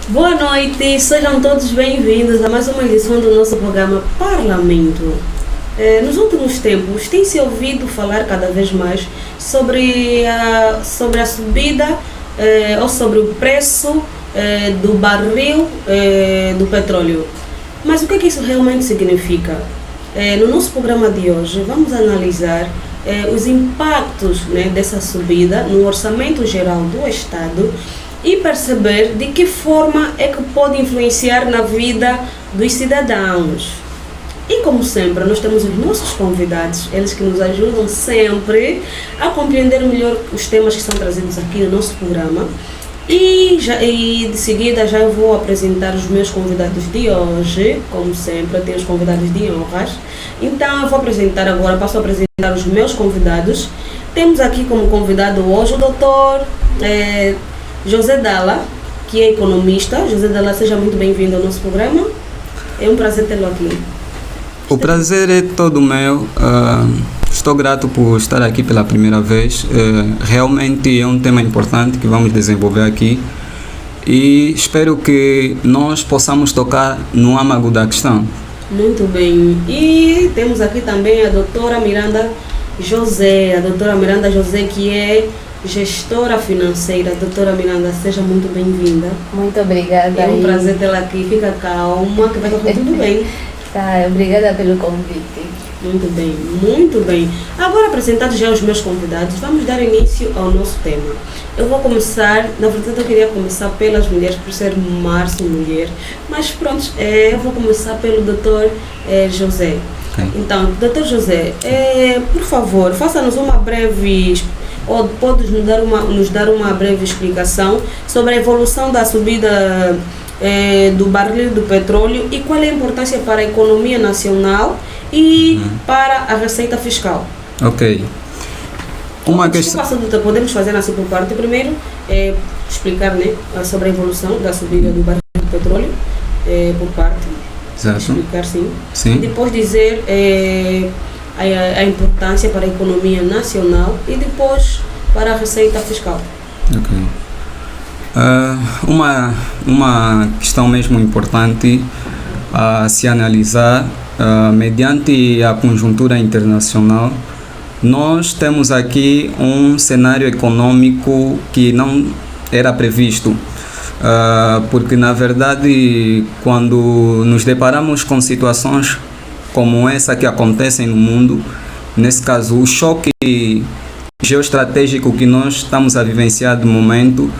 Boa noite, sejam todos bem-vindos a mais uma edição do nosso programa Parlamento. Nos últimos tempos tem-se ouvido falar cada vez mais sobre a subida ou sobre o preço do barril do petróleo. Mas o que é que isso realmente significa? No nosso programa de hoje vamos analisar os impactos, né, dessa subida no orçamento geral do Estado e perceber de que forma é que pode influenciar na vida dos cidadãos. E como sempre, nós temos os nossos convidados, eles que nos ajudam sempre a compreender melhor os temas que são trazidos aqui no nosso programa. E de seguida já eu vou apresentar os meus convidados de hoje. Como sempre, eu tenho os convidados de honras. Então eu vou apresentar agora, passo a apresentar os meus convidados. Temos aqui como convidado hoje o doutor José Dalla, que é economista. José Dalla, seja muito bem-vindo ao nosso programa. É um prazer tê-lo aqui. O prazer é todo meu. Estou grato por estar aqui pela primeira vez. Realmente é um tema importante que vamos desenvolver aqui e espero que nós possamos tocar no âmago da questão. Muito bem. E temos aqui também a doutora Miranda José. A doutora Miranda José, que é gestora financeira. Doutora Miranda, seja muito bem-vinda. Muito obrigada. É um prazer tê-la aqui. Fica calma, que vai correr tudo bem. Tá, obrigada pelo convite. Muito bem, muito bem. Agora, apresentados já os meus convidados, vamos dar início ao nosso tema. Eu vou começar, na verdade eu queria começar pelas mulheres, por ser março mulher, mas pronto, eu vou começar pelo Dr. José. Okay. Então, Dr. José, por favor, faça-nos uma breve, ou pode nos dar uma breve explicação sobre a evolução da subida do barril do petróleo e qual é a importância para a economia nacional e para a receita fiscal. Ok. Podemos fazer assim por parte. Primeiro, explicar, né, sobre a evolução da subida do barril do petróleo por parte. Exato. Explicar, sim. Sim. E depois dizer a importância para a economia nacional e depois para a receita fiscal. Ok. Uma questão mesmo importante a se analisar, mediante a conjuntura internacional, nós temos aqui um cenário econômico que não era previsto, porque na verdade quando nos deparamos com situações como essa que acontecem no mundo, nesse caso o choque geoestratégico que nós estamos a vivenciar no momento,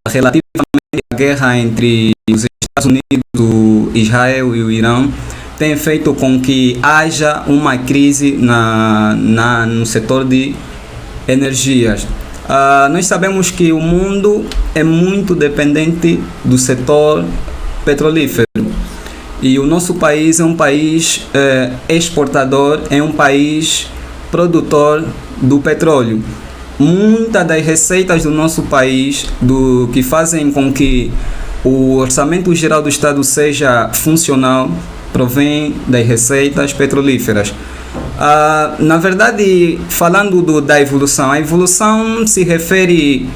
relativamente à guerra entre os Estados Unidos, Israel e o Irã, tem feito com que haja uma crise no setor de energias. Nós sabemos que o mundo é muito dependente do setor petrolífero e o nosso país é um país exportador, é um país produtor do petróleo. Muitas das receitas do nosso país, que fazem com que o orçamento geral do Estado seja funcional, provém das receitas petrolíferas. Na verdade, falando da evolução, a evolução se refere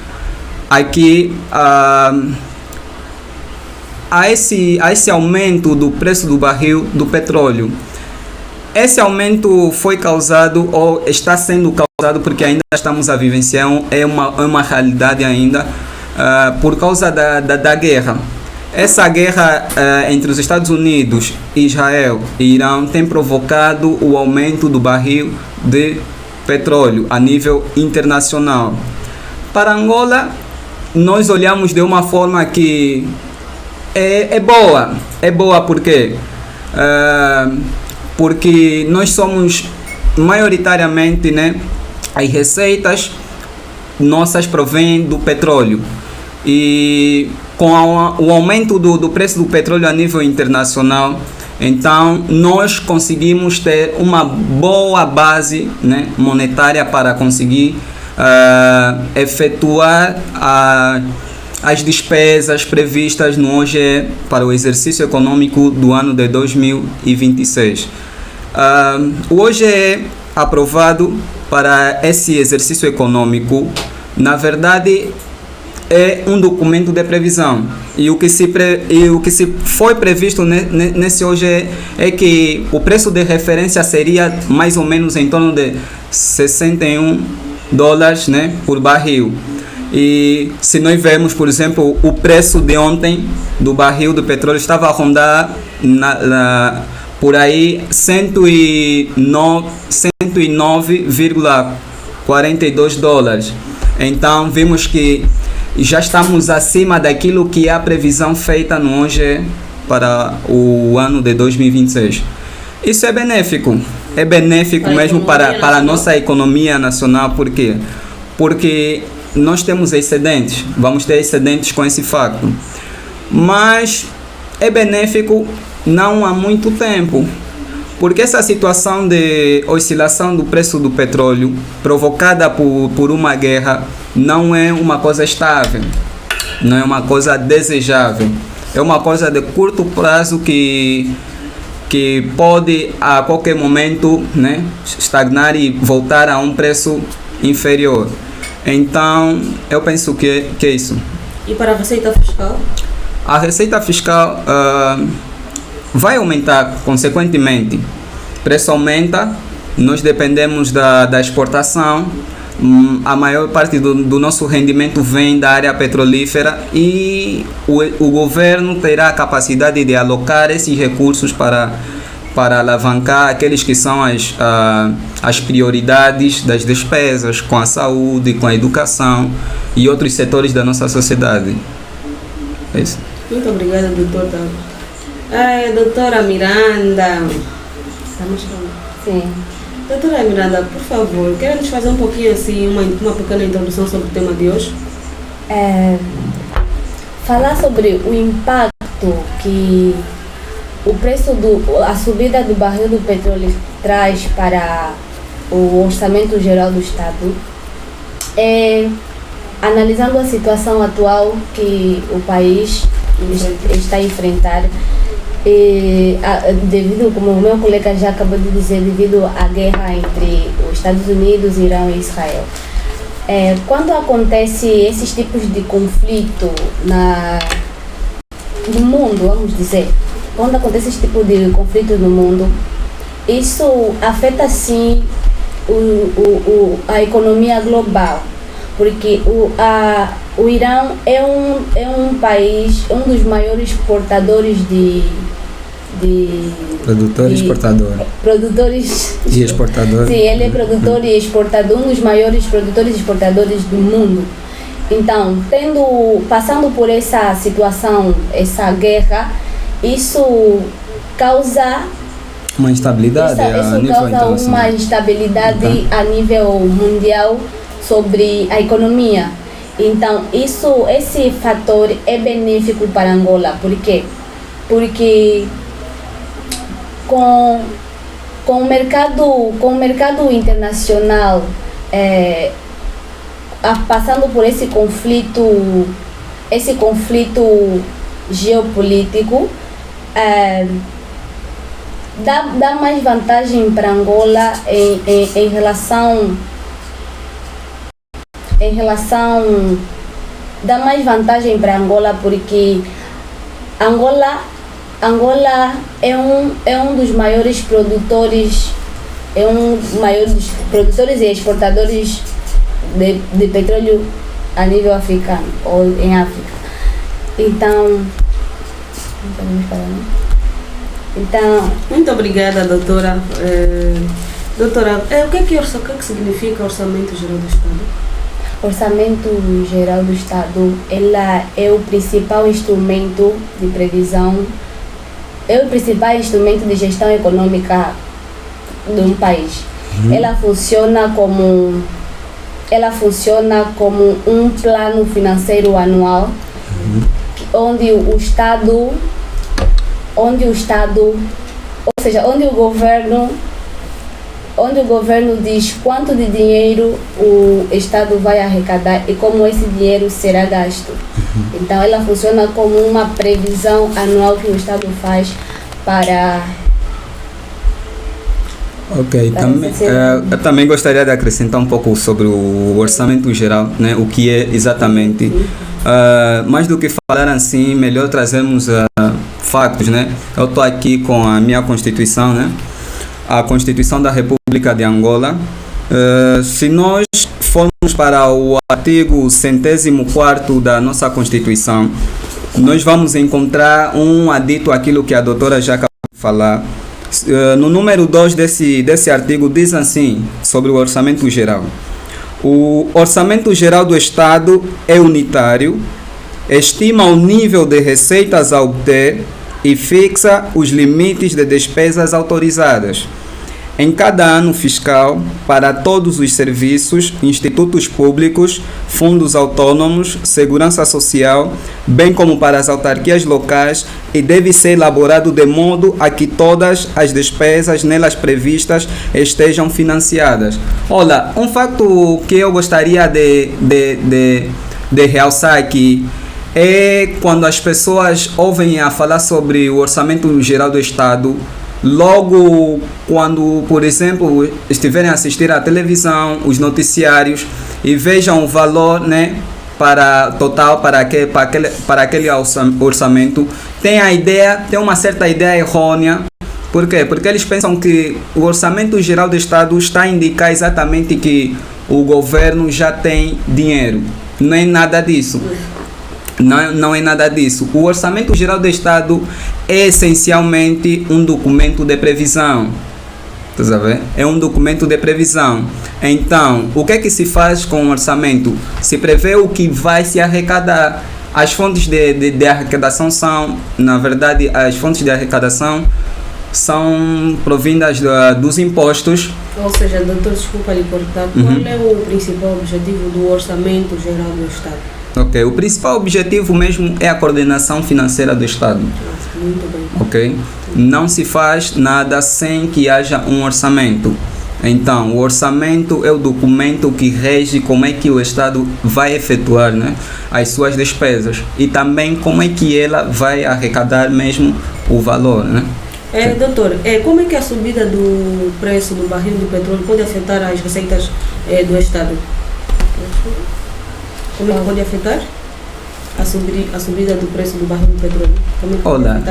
aqui a esse aumento do preço do barril do petróleo. Esse aumento foi causado ou está sendo causado porque ainda estamos a vivenciar, é uma realidade ainda, por causa da guerra. Essa guerra entre os Estados Unidos, Israel e Irã tem provocado o aumento do barril de petróleo a nível internacional. Para Angola, nós olhamos de uma forma que é boa porque porque nós somos maioritariamente, né, as receitas nossas provêm do petróleo e com o aumento do preço do petróleo a nível internacional, então nós conseguimos ter uma boa base, né, monetária para conseguir efetuar as despesas previstas no OGE para o exercício econômico do ano de 2026. O OGE aprovado para esse exercício econômico, na verdade, é um documento de previsão. E o que se foi previsto nesse hoje é que o preço de referência seria mais ou menos em torno de $61, né, por barril. E se nós vemos, por exemplo, o preço de ontem do barril do petróleo estava a rondar por aí 109,42 dólares. Então vimos que já estamos acima daquilo que é a previsão feita no hoje para o ano de 2026. Isso é benéfico mesmo para a nossa economia nacional. Por quê? Porque nós temos excedentes, vamos ter excedentes com esse facto. Mas é benéfico não há muito tempo, porque essa situação de oscilação do preço do petróleo provocada por uma guerra não é uma coisa estável, não é uma coisa desejável, é uma coisa de curto prazo que pode a qualquer momento, né, estagnar e voltar a um preço inferior. Então eu penso que é isso. E para a receita fiscal? A receita fiscal vai aumentar consequentemente. O preço aumenta, nós dependemos da exportação. A maior parte do nosso rendimento vem da área petrolífera e o governo terá a capacidade de alocar esses recursos para alavancar aqueles que são as prioridades das despesas, com a saúde, com a educação e outros setores da nossa sociedade. É isso. Muito obrigada, doutora. Doutora Miranda. Estamos falando. Sim. Doutora Miranda, por favor, quer nos fazer um pouquinho assim, uma pequena introdução sobre o tema de hoje? Falar sobre o impacto que a subida do barril do petróleo traz para o orçamento geral do Estado, analisando a situação atual que o país está a enfrentar, devido, como o meu colega já acabou de dizer, devido à guerra entre os Estados Unidos, Irã e Israel. Quando acontece esses tipos de conflito no mundo, vamos dizer, quando acontece esse tipo de conflito no mundo, isso afeta sim a economia global, porque o Irã é um país, um dos maiores exportadores produtores e exportador. Sim, ele é produtor e exportador, um dos maiores produtores e exportadores do mundo. Então, passando por essa situação, essa guerra, isso causa uma instabilidade a nível internacional. Uma instabilidade a nível mundial sobre a economia. Então, esse fator é benéfico para Angola. Por quê? Porque com o mercado internacional passando por esse conflito geopolítico, dá mais vantagem para Angola em relação dá mais vantagem para Angola, porque Angola é um dos maiores produtores, e exportadores de petróleo a nível africano, ou em África. Então, muito obrigada, doutora. Doutora, o que significa Orçamento Geral do Estado? Orçamento Geral do Estado, ela é o principal instrumento de previsão, é o principal instrumento de gestão econômica de um país. Ela funciona como um plano financeiro anual, onde o governo diz quanto de dinheiro o Estado vai arrecadar e como esse dinheiro será gasto. Então ela funciona como uma previsão anual que o Estado faz para... Ok, eu também gostaria de acrescentar um pouco sobre o orçamento geral, né? O que é exatamente. Mais do que falar assim, melhor trazermos factos, né? Eu estou aqui com a minha Constituição, né? A Constituição da República de Angola. Se nós formos para o artigo 104º da nossa Constituição, nós vamos encontrar um adito àquilo que a doutora já acabou de falar. No número 2 desse artigo diz assim, sobre o orçamento geral. O orçamento geral do Estado é unitário, estima o nível de receitas a obter e fixa os limites de despesas autorizadas em cada ano fiscal para todos os serviços, institutos públicos, fundos autônomos, segurança social, bem como para as autarquias locais, e deve ser elaborado de modo a que todas as despesas nelas previstas estejam financiadas. Olha, um facto que eu gostaria de realçar aqui é quando as pessoas ouvem a falar sobre o Orçamento Geral do Estado, logo quando, por exemplo, estiverem a assistir à televisão, os noticiários, e vejam o valor, né, total para aquele orçamento, tem uma certa ideia errônea. Por quê? Porque eles pensam que o Orçamento Geral do Estado está a indicar exatamente que o governo já tem dinheiro. Não é nada disso. Não é nada disso. O Orçamento Geral do Estado é essencialmente um documento de previsão. Estás a ver? É um documento de previsão. Então, o que é que se faz com o orçamento? Se prevê o que vai se arrecadar. As fontes de arrecadação são, na verdade, as fontes de arrecadação são provindas dos impostos. Ou seja, doutor, desculpa lhe cortar, qual é o principal objetivo do Orçamento Geral do Estado? Ok, o principal objetivo mesmo é a coordenação financeira do Estado. Muito bem. Ok? Não se faz nada sem que haja um orçamento. Então, o orçamento é o documento que rege como é que o Estado vai efetuar, né, as suas despesas e também como é que ela vai arrecadar mesmo o valor, né? Doutor, como é que a subida do preço do barril do petróleo pode afetar as receitas do Estado? Como é que pode afetar a subida do preço do barril do petróleo? Olha,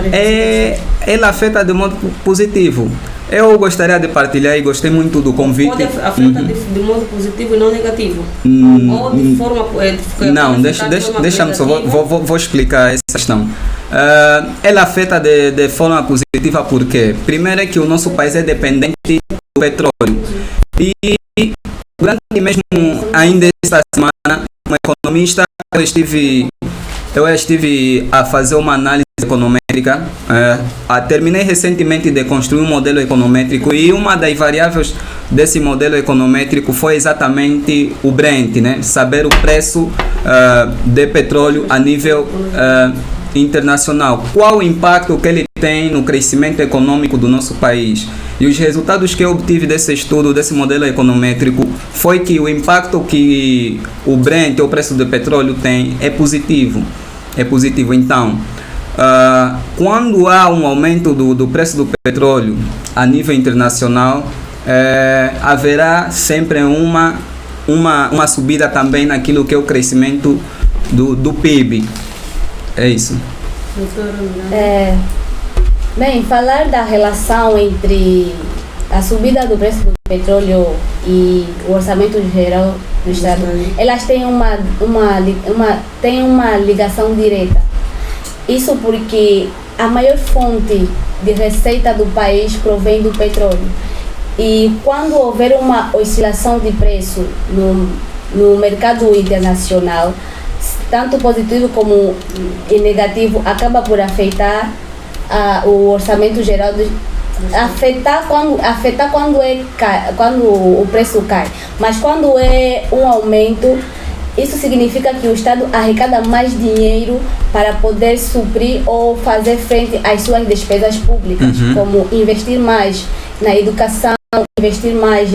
ela afeta de modo positivo. Eu gostaria de partilhar e gostei muito do convite. Pode afetar de modo positivo e não negativo? Ou de forma... não, deixa-me só, vou explicar essa questão. Ela afeta de forma positiva porque, primeiro, é que o nosso país é dependente do petróleo. E durante mesmo ainda esta semana, um economista, eu estive a fazer uma análise econométrica. Terminei recentemente de construir um modelo econométrico e uma das variáveis desse modelo econométrico foi exatamente o Brent, né? Saber o preço de petróleo a nível internacional. Qual o impacto que ele tem no crescimento econômico do nosso país? E os resultados que eu obtive desse estudo, desse modelo econométrico, foi que o impacto que o Brent, o preço do petróleo, tem é positivo. É positivo. Então, quando há um aumento do preço do petróleo a nível internacional, haverá sempre uma subida também naquilo que é o crescimento do PIB. É isso. Bem, falar da relação entre a subida do preço do petróleo e o orçamento geral do Estado, elas têm uma ligação direta. Isso porque a maior fonte de receita do país provém do petróleo. E quando houver uma oscilação de preço no mercado internacional, tanto positivo como negativo, acaba por afetar o orçamento geral afetar quando o preço cai, mas quando é um aumento, isso significa que o Estado arrecada mais dinheiro para poder suprir ou fazer frente às suas despesas públicas, como investir mais na educação, investir mais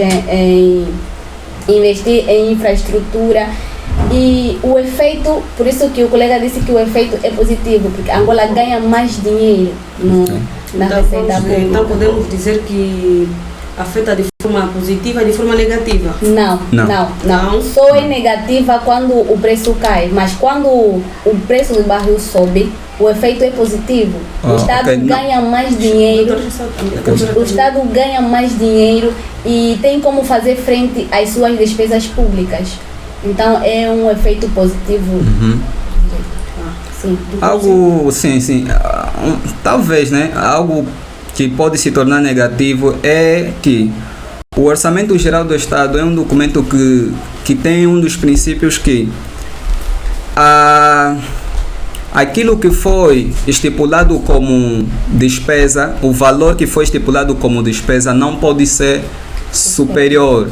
investir em infraestrutura. E o efeito, por isso que o colega disse que o efeito é positivo, porque Angola ganha mais dinheiro na receita pública. Então podemos dizer que afeta de forma positiva e de forma negativa? Não. Só é negativa quando o preço cai, mas quando o preço do barril sobe, o efeito é positivo. O Estado ganha mais dinheiro. O Estado ganha mais dinheiro e tem como fazer frente às suas despesas públicas. Então é um efeito positivo. Sim. Algo, sim. Talvez, né? Algo que pode se tornar negativo é que o Orçamento Geral do Estado é um documento que tem um dos princípios que aquilo que foi estipulado como despesa, o valor que foi estipulado como despesa não pode ser superior.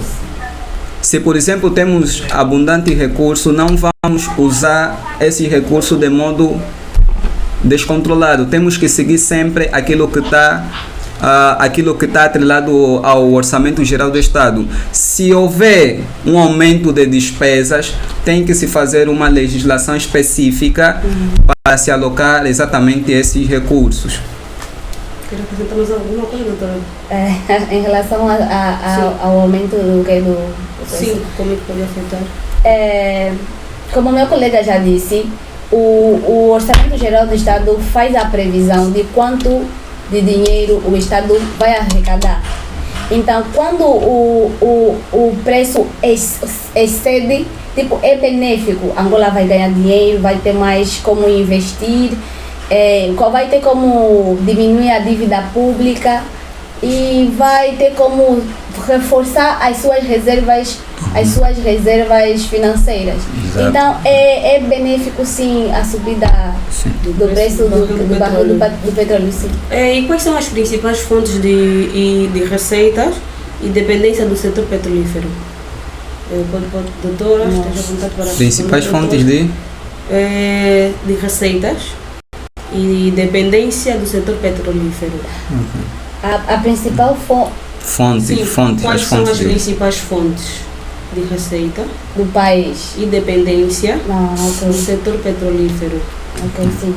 Se, por exemplo, temos abundante recurso, não vamos usar esse recurso de modo descontrolado. Temos que seguir sempre aquilo que está atrelado ao Orçamento Geral do Estado. Se houver um aumento de despesas, tem que se fazer uma legislação específica para se alocar exatamente esses recursos. Quer acrescentar mais alguma coisa, doutora? Em relação ao aumento do Sim, como é que pode afetar? Como meu colega já disse, o Orçamento Geral do Estado faz a previsão de quanto de dinheiro o Estado vai arrecadar. Então, quando o preço excede, é benéfico. Angola vai ganhar dinheiro, vai ter mais como investir, vai ter como diminuir a dívida pública e vai ter como reforçar as suas reservas financeiras. Exato. Então é benéfico sim a subida do preço do barril do petróleo. Sim. E quais são as principais fontes de receitas e dependência do setor petrolífero? Doutora, esteja à vontade para principais fontes de receitas e dependência do setor petrolífero. A principal fonte. Quais são as principais fontes de receita do país e dependência okay. do setor petrolífero? Ok, sim.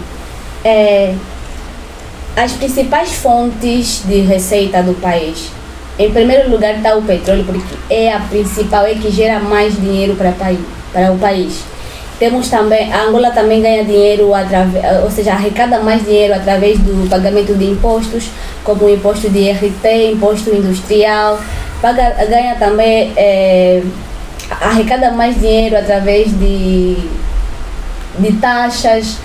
As principais fontes de receita do país, em primeiro lugar está o petróleo, porque é a principal, é que gera mais dinheiro para o país. Temos também, a Angola também ganha dinheiro, ou seja, arrecada mais dinheiro através do pagamento de impostos, como o imposto de RT, imposto industrial, ganha também, arrecada mais dinheiro através de taxas.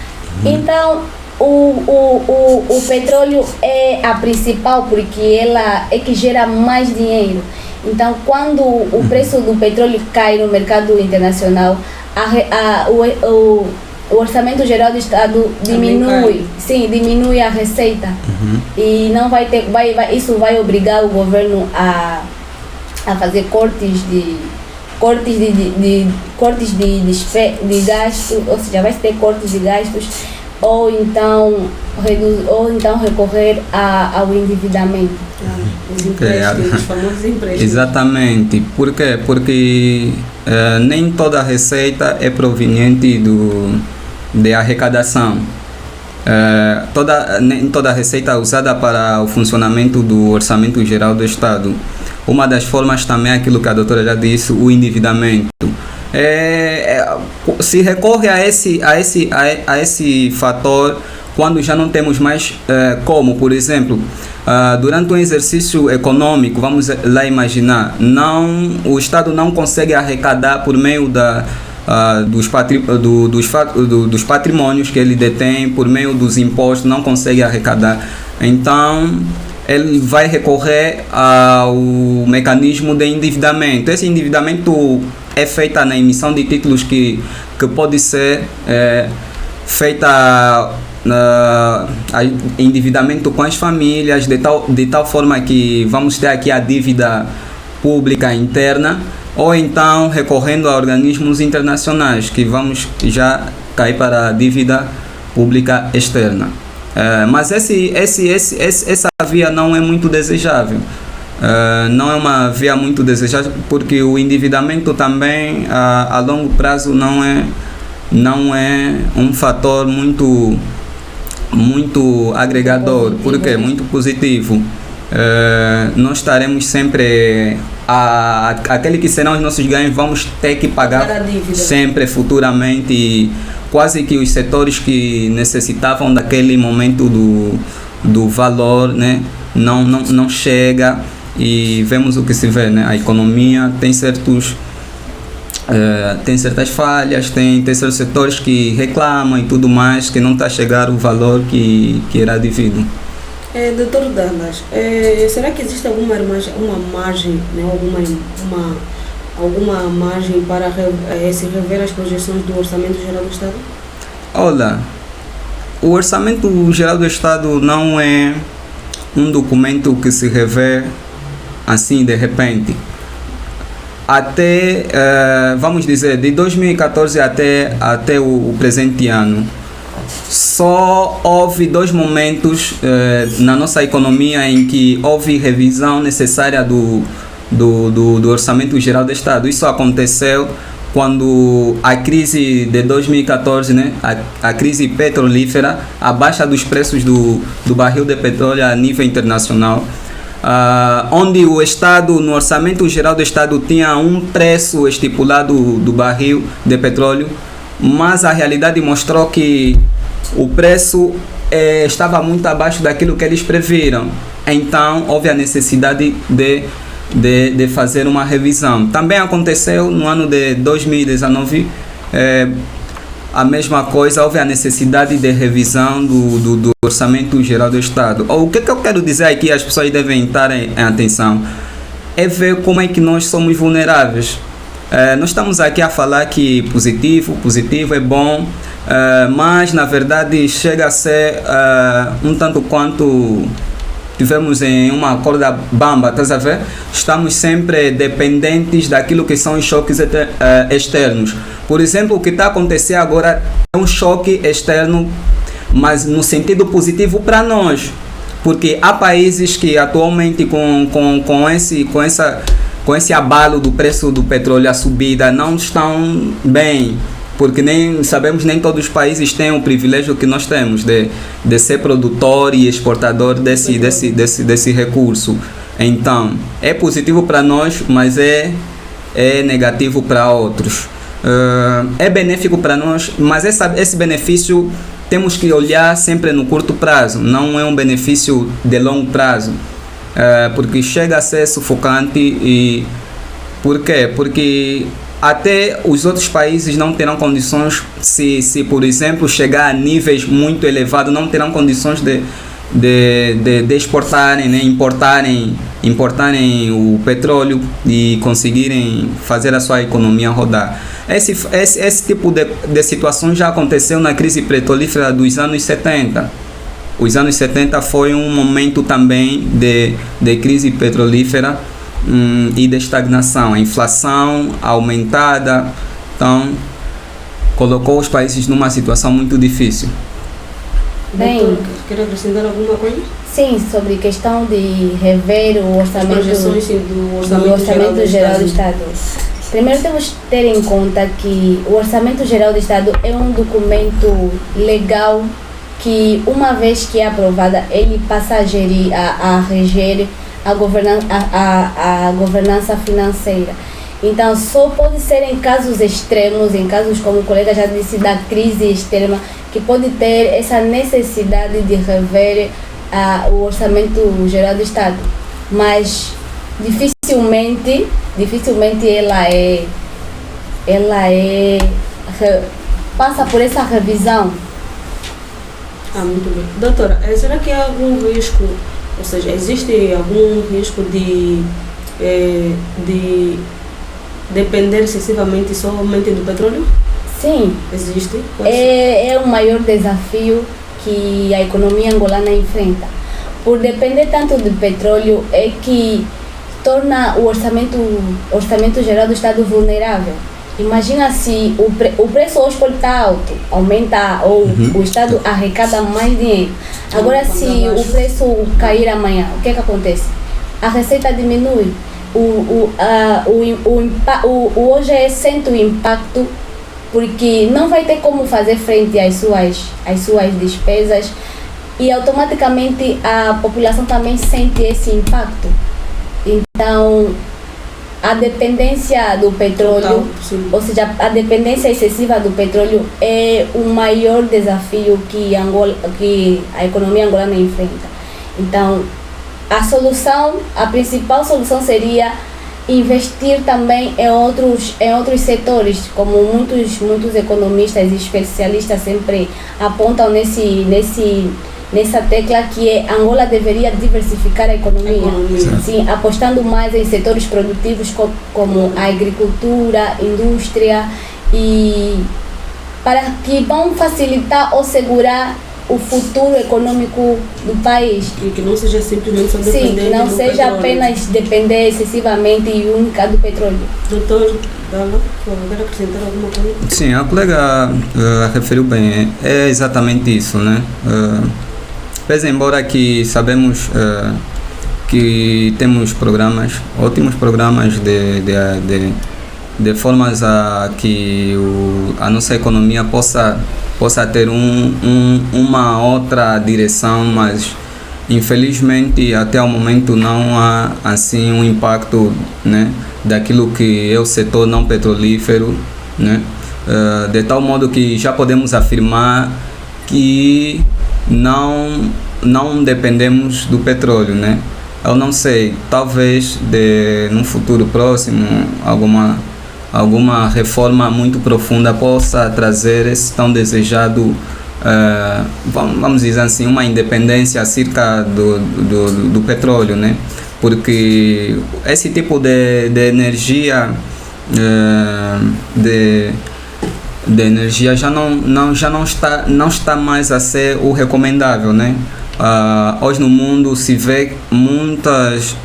Então, o petróleo é a principal, porque ela é que gera mais dinheiro. Então, quando o preço do petróleo cai no mercado internacional, o Orçamento Geral do Estado diminui a receita. E não vai ter, isso vai obrigar o governo a fazer cortes de gastos, ou seja, vai ter cortes de gastos, ou então recorrer ao endividamento. Os famosos empréstimos. Exatamente. Por quê? Porque nem toda a receita é proveniente de arrecadação. Nem toda a receita usada para o funcionamento do Orçamento Geral do Estado. Uma das formas também é aquilo que a doutora já disse, o endividamento. Se recorre a esse fator quando já não temos mais como, por exemplo, durante um exercício econômico, vamos lá imaginar, o Estado não consegue arrecadar por meio dos patrimônios que ele detém, por meio dos impostos, não consegue arrecadar. Então, ele vai recorrer ao mecanismo de endividamento. Esse endividamento é feito na emissão de títulos que pode ser feita endividamento com as famílias, de tal forma que vamos ter aqui a dívida pública interna, ou então recorrendo a organismos internacionais, que vamos já cair para a dívida pública externa. Mas essa via não é muito desejável. Não é uma via muito desejável, porque o endividamento também a longo prazo não é um fator muito agregador, porque é muito positivo. nós estaremos sempre aquele que serão os nossos ganhos, vamos ter que pagar sempre futuramente, e quase que os setores que necessitavam daquele momento do valor, né, não chega, e vemos o que se vê, né? A economia tem certas falhas, tem certos setores que reclamam e tudo mais, que não está a chegar o valor que era devido. Doutor Dallas, será que existe alguma margem, né, alguma margem para se rever as projeções do Orçamento Geral do Estado? Olha, o Orçamento Geral do Estado não é um documento que se revê assim de repente. Até, vamos dizer, de 2014 até o presente ano, só houve 2 momentos na nossa economia em que houve revisão necessária do Orçamento Geral do Estado. Isso aconteceu quando a crise de 2014, né, a crise petrolífera, a baixa dos preços do barril de petróleo a nível internacional, onde o Estado, no Orçamento Geral do Estado, tinha um preço estipulado do barril de petróleo, mas a realidade mostrou que o preço estava muito abaixo daquilo que eles previram. Então, houve a necessidade de fazer uma revisão. Também aconteceu no ano de 2019, a mesma coisa, houve a necessidade de revisão do Orçamento Geral do Estado. O que eu quero dizer aqui, as pessoas devem estar em atenção, é ver como é que nós somos vulneráveis. Nós estamos aqui a falar que positivo é bom, mas na verdade chega a ser um tanto quanto tivemos em uma corda bamba, estás a ver? Estamos sempre dependentes daquilo que são os choques externos. Por exemplo, o que está acontecendo agora é um choque externo, mas no sentido positivo para nós, porque há países que atualmente com esse abalo do preço do petróleo, a subida, não estão bem, porque nem todos os países têm o privilégio que nós temos de ser produtor e exportador desse recurso. Então, é positivo para nós, mas é negativo para outros. É benéfico para nós, mas esse benefício temos que olhar sempre no curto prazo, não é um benefício de longo prazo, porque chega a ser sufocante. E por quê? Porque até os outros países não terão condições, se por exemplo chegar a níveis muito elevados, não terão condições de exportarem, né, importarem o petróleo e conseguirem fazer a sua economia rodar. Esse tipo de situação já aconteceu na crise petrolífera dos anos 70. Os anos 70 foi um momento também de crise petrolífera e de estagnação. A inflação aumentada, então colocou os países numa situação muito difícil. Bem, quer acrescentar alguma coisa? Sim, sobre questão de rever o orçamento, do Orçamento Geral do Estado. Primeiro temos que ter em conta que o Orçamento Geral do Estado é um documento legal que, uma vez que é aprovada, ele passa a gerir, a reger a governança financeira. Então, só pode ser em casos extremos, em casos, como o colega já disse, da crise extrema, que pode ter essa necessidade de rever o Orçamento Geral do Estado. Mas dificilmente passa por essa revisão. Muito bem. Doutora, será que há algum risco, ou seja, existe algum risco de depender excessivamente somente do petróleo? Sim. Existe? É o maior desafio que a economia angolana enfrenta. Por depender tanto do petróleo, é que torna o orçamento geral do Estado vulnerável. Imagina se o preço hoje pode estar alto, aumenta, ou o Estado arrecada mais dinheiro. Agora, se o preço cair amanhã, o que acontece? A receita diminui. Hoje sente o impacto, porque não vai ter como fazer frente às suas despesas, e automaticamente a população também sente esse impacto. Então, a dependência do petróleo, ou seja, a dependência excessiva do petróleo é o maior desafio que a economia angolana enfrenta. Então, a principal solução seria investir também em outros setores, como muitos economistas e especialistas sempre apontam nessa tecla, que Angola deveria diversificar a economia. Sim, apostando mais em setores produtivos como a agricultura, indústria, e para que vão facilitar ou segurar o futuro econômico do país. E que não seja simplesmente só depender do petróleo. Sim, que não seja apenas depender excessivamente e única do petróleo. Doutor Dala, quer acrescentar alguma coisa? Sim, a colega referiu bem, é exatamente isso, né? Pese embora que sabemos que temos ótimos programas de formas a que a nossa economia possa ter uma outra direção, mas infelizmente até o momento não há assim um impacto, né, daquilo que é o setor não petrolífero, né, de tal modo que já podemos afirmar que não dependemos do petróleo, né? Eu não sei, talvez num futuro próximo alguma reforma muito profunda possa trazer esse tão desejado, vamos dizer assim, uma independência acerca do petróleo, né? Porque esse tipo de energia, de energia já não está mais a ser o recomendável, né? Hoje no mundo se vê muitas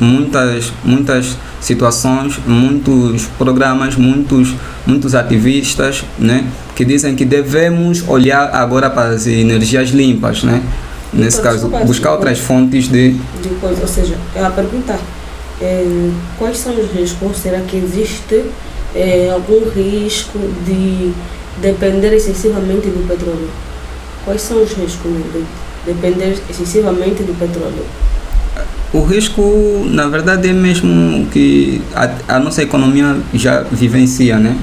situações, muitos programas, muitos ativistas, né, que dizem que devemos olhar agora para as energias limpas, né? Nesse caso, buscar outras fontes de coisa. Ou seja, a pergunta quais são os riscos? Será que existe algum risco de depender excessivamente do petróleo? Quais são os riscos de depender excessivamente do petróleo? O risco, na verdade, é mesmo que a nossa economia já vivencia, né?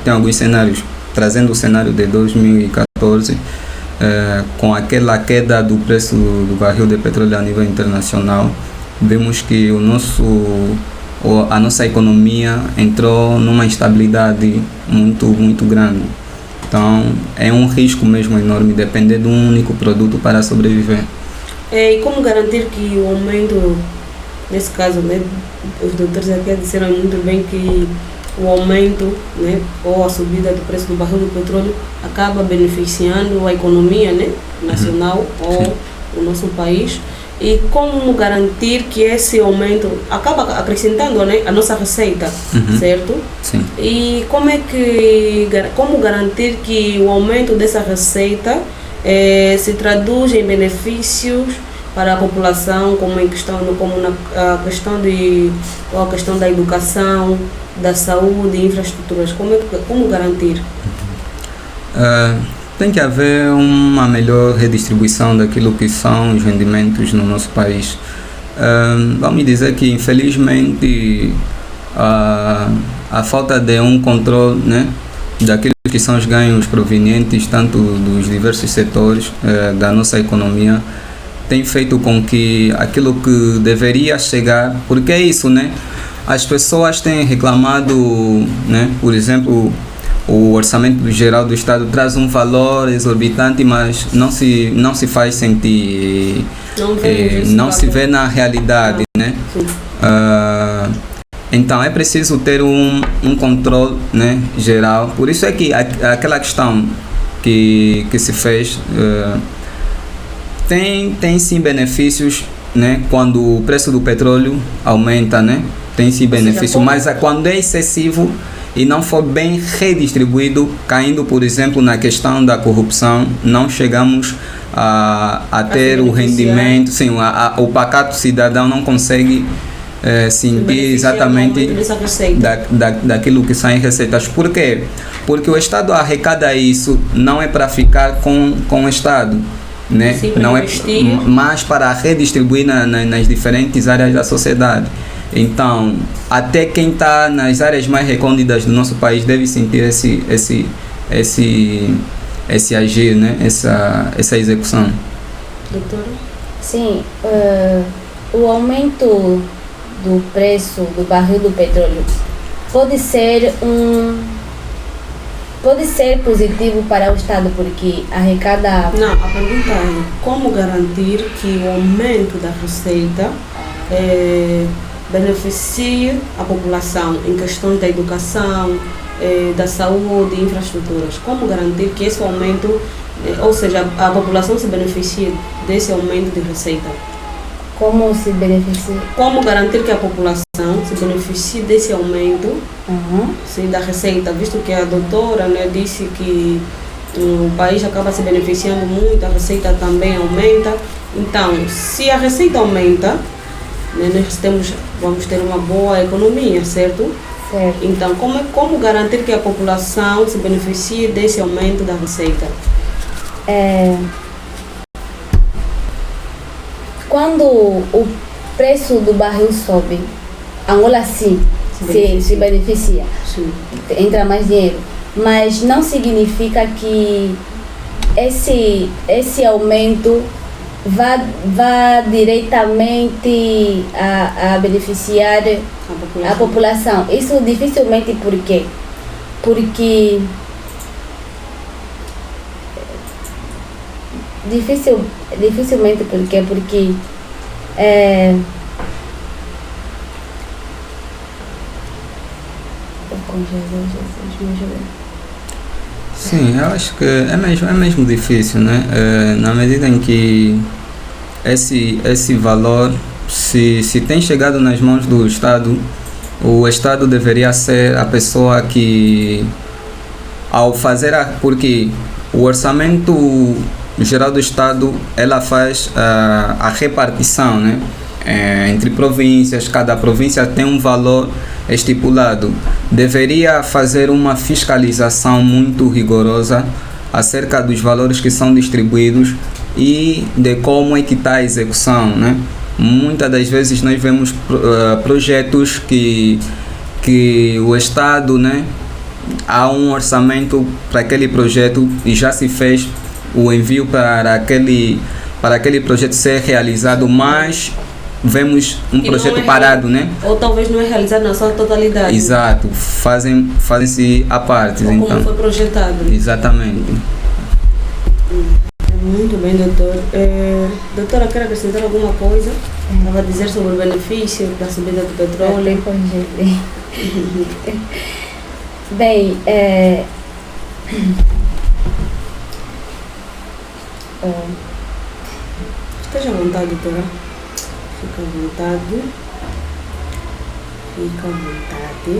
Tem alguns cenários, trazendo o cenário de 2014, com aquela queda do preço do barril de petróleo a nível internacional, vemos que a nossa economia entrou numa instabilidade muito grande. Então, é um risco mesmo enorme depender de um único produto para sobreviver. E como garantir que o aumento, nesse caso, né, os doutores aqui disseram muito bem que o aumento, né, ou a subida do preço do barril do petróleo acaba beneficiando a economia, né, nacional ou o nosso país, e como garantir que esse aumento acaba acrescentando, né, a nossa receita, certo? Sim. E como garantir que o aumento dessa receita se traduz em benefícios para a população, como na questão da educação, da saúde, infraestruturas, como garantir? Tem que haver uma melhor redistribuição daquilo que são os rendimentos no nosso país. Vamos dizer que, infelizmente, a falta de um controle, né, daquilo que são os ganhos provenientes tanto dos diversos setores da nossa economia tem feito com que aquilo que deveria chegar, porque é isso, né? As pessoas têm reclamado, né? Por exemplo, o orçamento geral do Estado traz um valor exorbitante, mas não se faz sentir, não se vê na realidade, né? Então é preciso ter um controle, né, geral. Por isso é que aquela questão que se fez tem sim benefícios, né, quando o preço do petróleo aumenta, né? Tem sim benefício, mas quando é excessivo e não for bem redistribuído, caindo, por exemplo, na questão da corrupção, não chegamos a ter o rendimento, sim, o pacato cidadão não consegue sentir exatamente daquilo que saem receitas. Por quê? Porque o Estado arrecada isso, não é para ficar com o Estado, né? Sim, para não investir. mas para redistribuir nas diferentes áreas da sociedade. Então, até quem está nas áreas mais recônditas do nosso país deve sentir esse agir, né? Essa execução. Doutora? Sim, o aumento do preço do barril do petróleo pode ser positivo para o Estado, porque arrecada... Não, a pergunta é como garantir que o aumento da receita beneficie a população em questões da educação, da saúde e infraestruturas. Como garantir que esse aumento, ou seja, a população se beneficie desse aumento de receita? Como se beneficia? Como garantir que a população se beneficie desse aumento sim, da receita, visto que a doutora, né, disse que o país acaba se beneficiando muito, a receita também aumenta. Então, se a receita aumenta, né, nós vamos ter uma boa economia, certo? Certo. Então, como garantir que a população se beneficie desse aumento da receita? Quando o preço do barril sobe, Angola sim se beneficia. Sim. Entra mais dinheiro. Mas não significa que esse aumento vá diretamente a beneficiar a população. Isso dificilmente, por quê? Porque dificilmente, por quê? Porque Sim, eu acho que é mesmo difícil, né? Na medida em que esse valor, se tem chegado nas mãos do Estado, o Estado deveria ser a pessoa que, ao fazer porque o orçamento geral do Estado, ela faz a repartição, né? Entre províncias, cada província tem um valor estipulado. Deveria fazer uma fiscalização muito rigorosa acerca dos valores que são distribuídos e de como é que está a execução, né? Muitas das vezes nós vemos projetos que o Estado, né, há um orçamento para aquele projeto e já se fez o envio para aquele projeto ser realizado, mas vemos um projeto parado, né? Ou talvez não é realizado na sua totalidade. Exato, fazem-se a parte. Ou então, como foi projetado. Exatamente. Muito bem, doutor. Doutora, quer acrescentar alguma coisa? Estava a dizer sobre o benefício da subida do petróleo. Bem, esteja à vontade, doutora. Fica à vontade. Fica à vontade.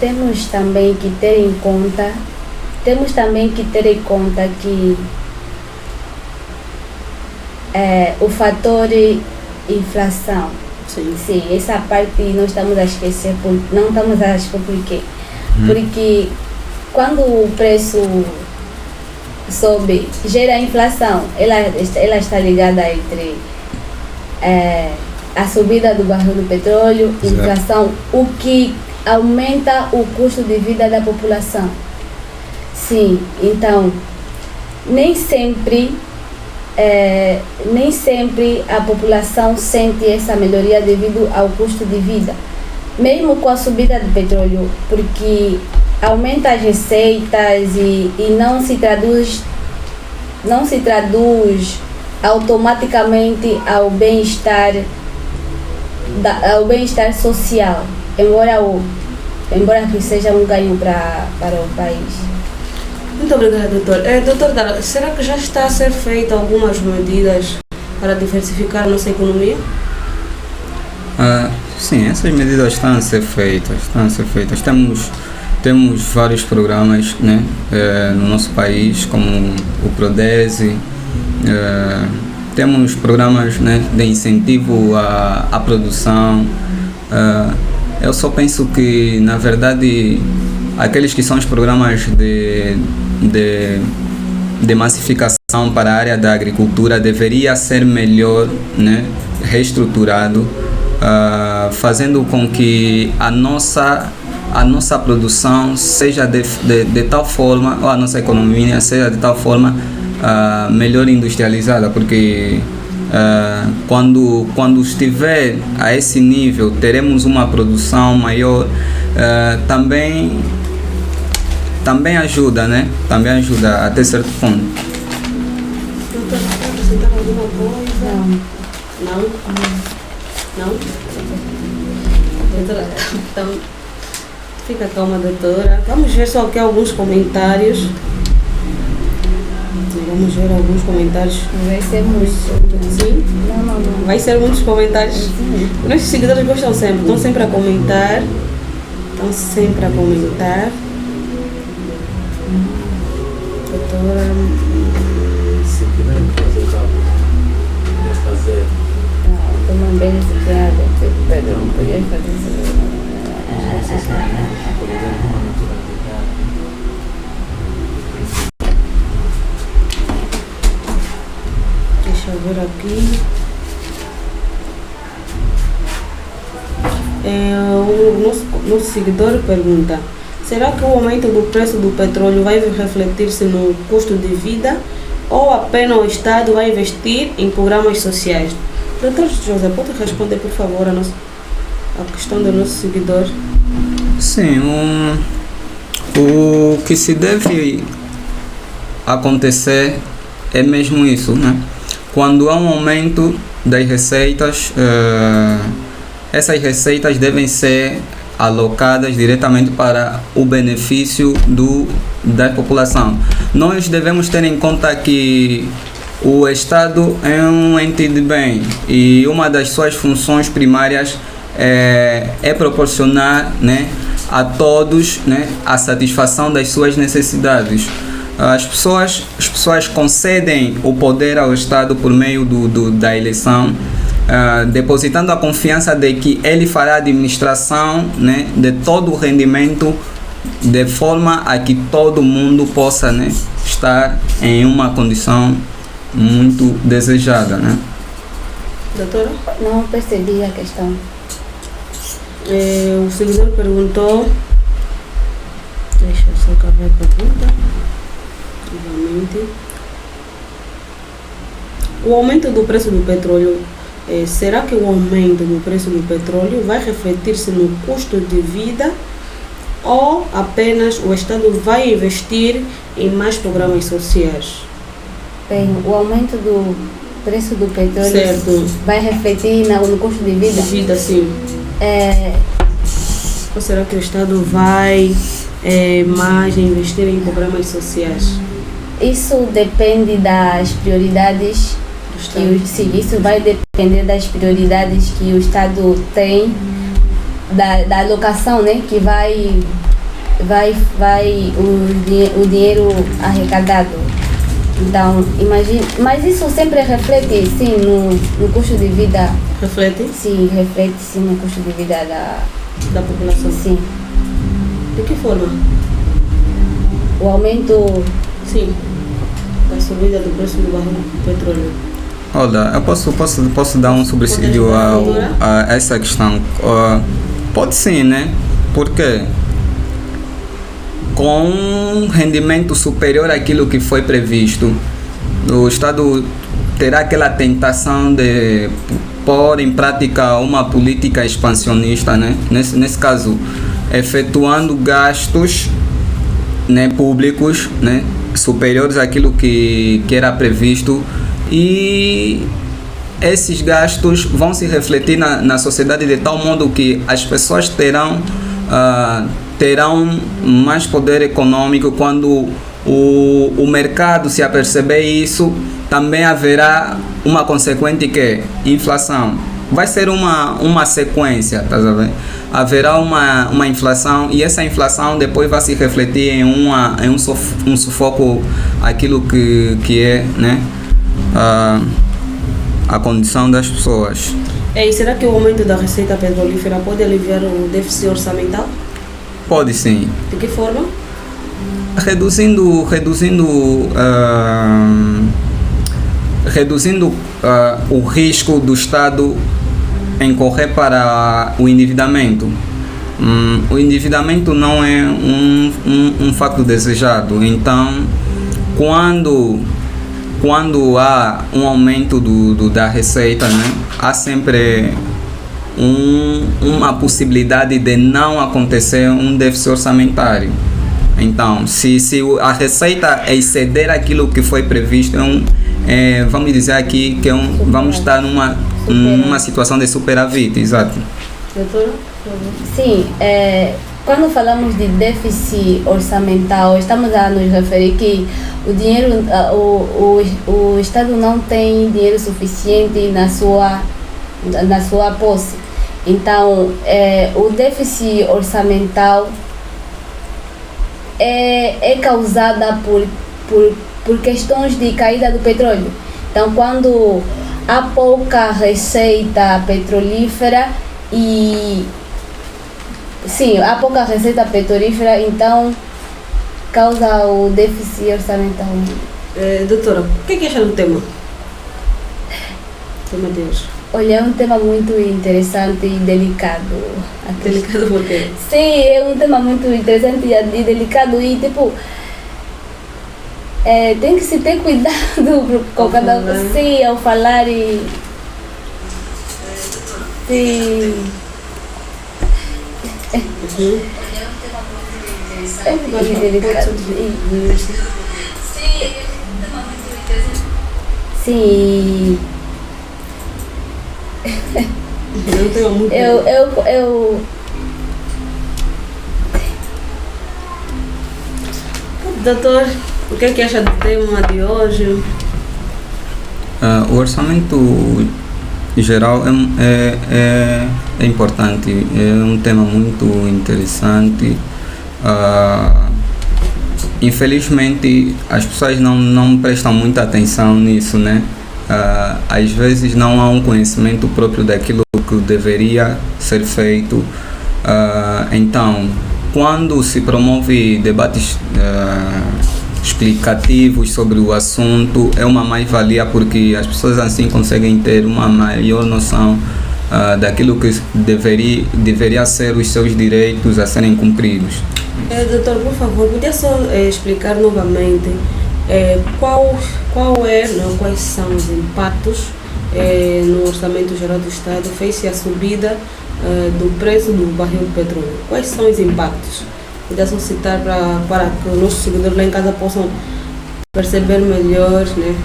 Temos também que ter em conta que o fator inflação. Sim, essa parte nós estamos a esquecer, não estamos a esquecer por quê? Porque quando o preço sobe, gera inflação, ela está ligada entre a subida do barril do petróleo, inflação, o que aumenta o custo de vida da população. Sim, então, nem sempre a população sente essa melhoria devido ao custo de vida, mesmo com a subida do petróleo, porque aumenta as receitas e não se traduz automaticamente ao bem-estar social, embora que seja um ganho para o país. Muito obrigada, doutor. Doutor Dara, será que já está a ser feita algumas medidas para diversificar a nossa economia? Sim, essas medidas estão a ser feitas. Temos vários programas, né, no nosso país, como o Prodese. Temos programas, né, de incentivo à produção. Eu só penso que, na verdade, aqueles que são os programas de massificação para a área da agricultura deveria ser melhor, né, reestruturado, fazendo com que a nossa produção seja de tal forma, ou a nossa economia seja de tal forma melhor industrializada, porque quando estiver a esse nível, teremos uma produção maior, também ajuda, né? Também ajuda até certo ponto. Doutora, quer acrescentar alguma coisa? Não? Doutora, então, fica calma, doutora. Vamos ver só aqui alguns comentários. Vamos ver alguns comentários. Vai ser muito. Sim? Não. Vai ser muitos comentários. Sim. Nossos seguidores gostam sempre, estão sempre a comentar. Doutora. Se tiver que fazer o cabo, fazer. Não, tô uma bela piada. Perdão, podia fazer isso. Por exemplo, uma naturalidade. Deixa eu ver aqui. O nosso seguidor pergunta: será que o aumento do preço do petróleo vai refletir-se no custo de vida ou apenas o Estado vai investir em programas sociais? Doutor José, pode responder, por favor, a questão do nosso seguidor? Sim, o que se deve acontecer é mesmo isso, né? Quando há um aumento das receitas, essas receitas devem ser alocadas diretamente para o benefício da população. Nós devemos ter em conta que o Estado é um ente de bem e uma das suas funções primárias é proporcionar, né, a todos, né, a satisfação das suas necessidades. As pessoas concedem o poder ao Estado por meio da eleição, depositando a confiança de que ele fará a administração, né, de todo o rendimento de forma a que todo mundo possa, né, estar em uma condição muito desejada, né? Doutora? Não percebi a questão. O seguidor perguntou. Deixa eu só acabar a pergunta. Novamente. O aumento do preço do petróleo, será que o aumento do preço do petróleo vai refletir-se no custo de vida ou apenas o Estado vai investir em mais programas sociais? Bem, o aumento do preço do petróleo Certo. vai refletir no custo de vida? De vida, sim. Ou será que o Estado vai mais investir em programas sociais? Isso depende das prioridades Do Estado. sim, isso vai depender das prioridades que o Estado tem, da alocação, né, que vai o dinheiro arrecadado. Então, imagine, mas isso sempre reflete, sim, no custo de vida. Reflete Sim, reflete sim no custo de vida da população. sim. De que forma? O aumento, Sim. Da subida do preço do barril do petróleo. Olha, eu posso dar um subsídio a essa questão. Pode sim, né? Porque com um rendimento superior àquilo que foi previsto, o Estado terá aquela tentação de pôr em prática uma política expansionista, né? Nesse caso, efetuando gastos, né, públicos, né, superiores àquilo que era previsto, e esses gastos vão se refletir na sociedade de tal modo que as pessoas terão mais poder econômico. Quando o mercado se aperceber isso, também haverá uma consequente inflação. Vai ser uma sequência, tá sabendo? Haverá uma inflação, e essa inflação depois vai se refletir em um sufoco aquilo que é, né, a condição das pessoas. E será que o aumento da receita petrolífera pode aliviar o déficit orçamental? Pode sim. De que forma? Reduzindo o risco do Estado em correr para o endividamento. O endividamento não é um fato desejado, então quando há um aumento da receita, né, há sempre uma possibilidade de não acontecer um déficit orçamentário. Então, se a receita exceder aquilo que foi previsto, vamos dizer aqui que vamos estar numa situação de superávit, exato. Doutora? Sim, quando falamos de déficit orçamental, estamos a nos referir que o dinheiro, o Estado não tem dinheiro suficiente na sua posse. Então, o déficit orçamental é causada por questões de caída do petróleo. Então, quando há pouca receita petrolífera há pouca receita petrolífera, então causa o déficit orçamental. Doutora, o que acha do tema? Tema de hoje. Olha, é um tema muito interessante e delicado. Delicado por quê? Sim, é um tema muito interessante e delicado e tem que se ter cuidado com cada coisa, sim, ao falar e sim. É muito delicado. Sim. Eu tenho muito. Doutor, o que acha do tema de hoje? O orçamento geral é importante, é um tema muito interessante. Infelizmente, as pessoas não prestam muita atenção nisso, né? Às vezes não há um conhecimento próprio daquilo que deveria ser feito. Então, quando se promove debates explicativos sobre o assunto, é uma mais-valia porque as pessoas assim conseguem ter uma maior noção daquilo que deveria ser os seus direitos a serem cumpridos. Doutor, por favor, podia só explicar novamente quais são os impactos no Orçamento Geral do Estado face à subida do preço do barril de petróleo? Quais são os impactos? Podia só citar para que os nossos seguidores lá em casa possam perceber melhor, né?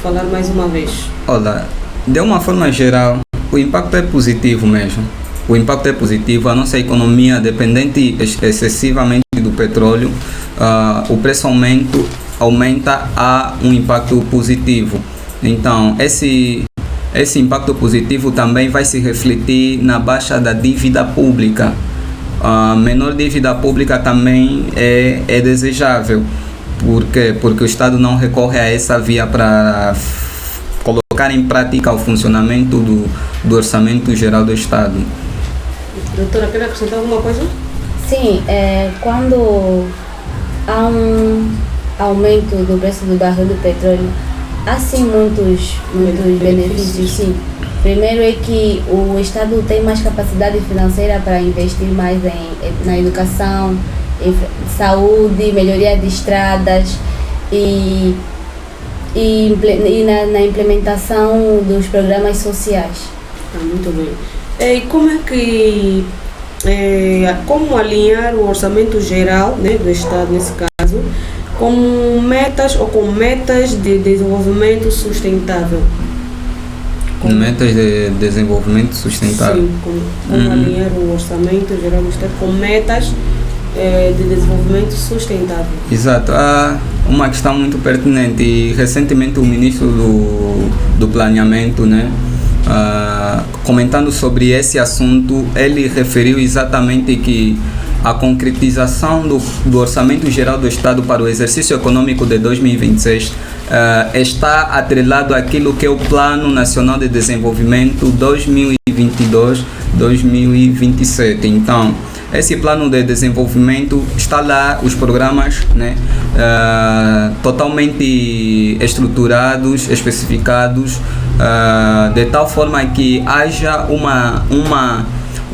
Falar mais uma vez. Olha, de uma forma geral, o impacto é positivo mesmo. O impacto é positivo. A nossa economia, dependente excessivamente do petróleo, o preço aumenta a um impacto positivo. Então, esse impacto positivo também vai se refletir na baixa da dívida pública. A menor dívida pública também é desejável. Por quê? Porque o Estado não recorre a essa via para colocar em prática o funcionamento do Orçamento Geral do Estado. Doutora, quer acrescentar alguma coisa? Sim, quando há um aumento do preço do barril do petróleo, há sim muitos benefícios, sim. Primeiro é que o Estado tem mais capacidade financeira para investir mais na educação, em saúde, melhoria de estradas e na implementação dos programas sociais. Muito bem. E como alinhar o orçamento geral, né, do Estado nesse caso com metas de desenvolvimento sustentável? Metas de desenvolvimento sustentável. Sim, como alinhar o orçamento geral do Estado com metas de desenvolvimento sustentável. Exato, há uma questão muito pertinente e recentemente o ministro do Planeamento, né, comentando sobre esse assunto, ele referiu exatamente que a concretização do Orçamento Geral do Estado para o exercício econômico de 2026 está atrelado àquilo que é o Plano Nacional de Desenvolvimento 2022-2027. Então, esse plano de desenvolvimento está lá, os programas, né, totalmente estruturados, especificados, de tal forma que haja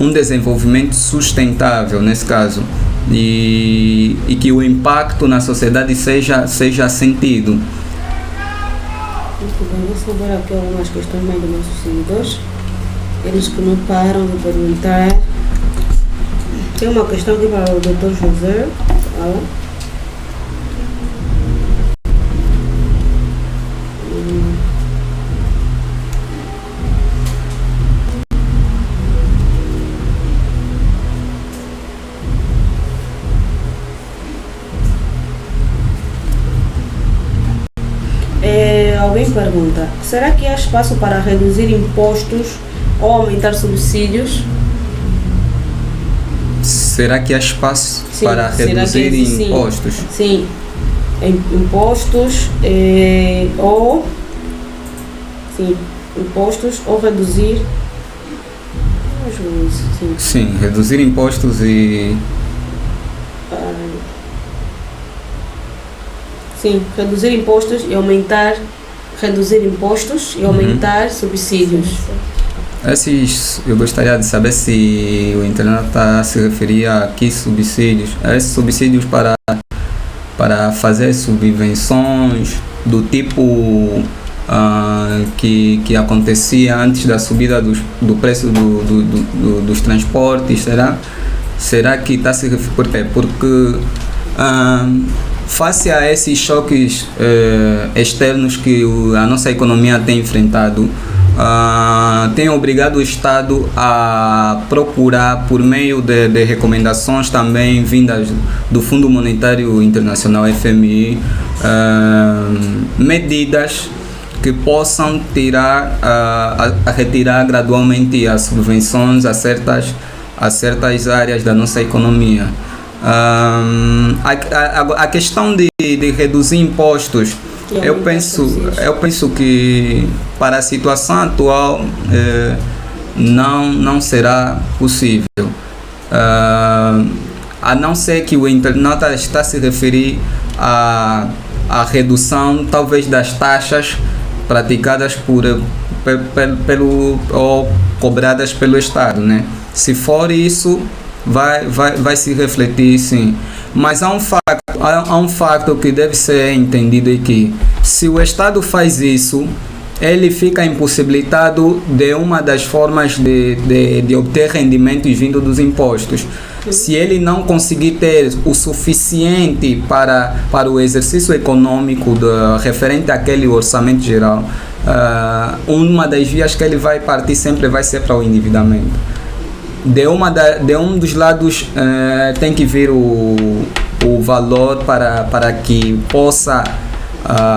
um desenvolvimento sustentável nesse caso e que o impacto na sociedade seja sentido. Muito bem, vou saber aqui algumas questões mais dos nossos seguidores. Eles que não param de perguntar. Tem uma questão aqui para o Dr. José. Fala. Alguém pergunta, será que há espaço para reduzir impostos ou aumentar subsídios? Será que há espaço Sim, para reduzir impostos? Sim, impostos impostos ou reduzir. Sim, reduzir impostos e... Sim, reduzir impostos e aumentar subsídios. Esses, eu gostaria de saber se o internato está a se referir a que subsídios. Esses subsídios para fazer subvenções do tipo que acontecia antes da subida do preço dos transportes, será que está a se referir? Por quê? Porque face a esses choques externos que a nossa economia tem enfrentado, tem obrigado o Estado a procurar, por meio de recomendações também vindas do Fundo Monetário Internacional, FMI, medidas que possam retirar gradualmente as subvenções a certas áreas da nossa economia. A questão de reduzir impostos, eu penso que para a situação atual não será possível, a não ser que o internauta está a se referir à redução talvez das taxas praticadas ou cobradas pelo Estado, né? Se for isso, vai se refletir, sim. Mas há um facto que deve ser entendido, é que se o Estado faz isso, ele fica impossibilitado de uma das formas de obter rendimentos vindo dos impostos. Se ele não conseguir ter o suficiente para o exercício econômico referente àquele orçamento geral, uma das vias que ele vai partir sempre vai ser para o endividamento. De um dos lados tem que vir o valor para que possa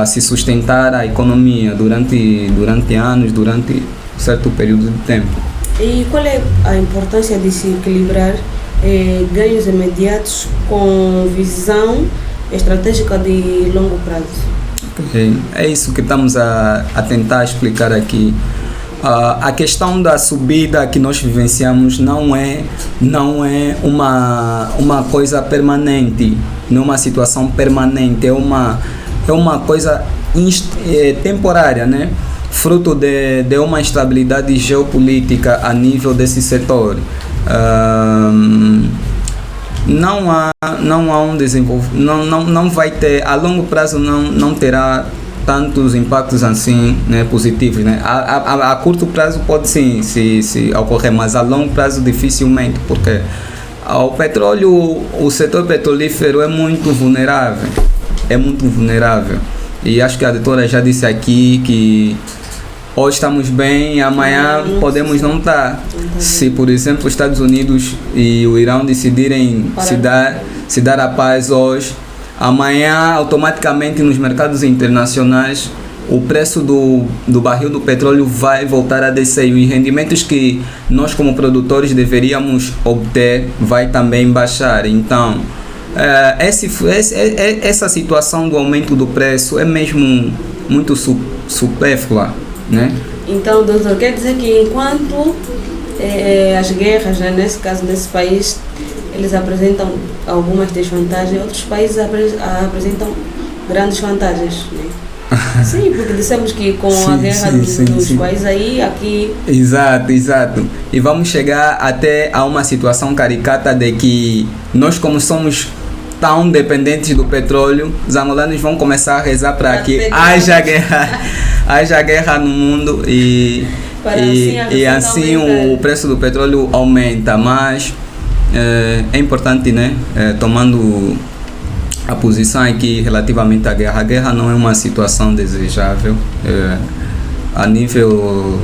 se sustentar a economia durante anos, durante certo período de tempo. E qual é a importância de se equilibrar ganhos imediatos com visão estratégica de longo prazo? Okay. É isso que estamos a tentar explicar aqui. A questão da subida que nós vivenciamos não é uma coisa permanente, não é uma situação permanente, é uma coisa temporária, né? Fruto de uma instabilidade geopolítica a nível desse setor. Não há um desenvolvimento, não vai ter, a longo prazo não terá tantos impactos assim, né, positivos, né? A curto prazo pode sim se ocorrer, mas a longo prazo dificilmente, porque o petróleo, o setor petrolífero é muito vulnerável, e acho que a doutora já disse aqui que hoje estamos bem, amanhã podemos não estar. Se, por exemplo, os Estados Unidos e o Irão decidirem se dar a paz hoje, amanhã automaticamente nos mercados internacionais o preço do barril do petróleo vai voltar a descer e os rendimentos que nós como produtores deveríamos obter vai também baixar. Então, essa situação do aumento do preço é mesmo muito supérflua, né? Então, doutor, quer dizer que enquanto as guerras, né, nesse caso, nesse país, eles apresentam algumas desvantagens, outros países apresentam grandes vantagens, né? Sim, porque dissemos que com a guerra dos países aí, aqui... Exato. E vamos chegar até a uma situação caricata de que nós, como somos tão dependentes do petróleo, os angolanos vão começar a rezar para que haja guerra no mundo e assim o preço do petróleo aumenta. Mas é importante, né, tomando a posição aqui relativamente à guerra. A guerra não é uma situação desejável a nível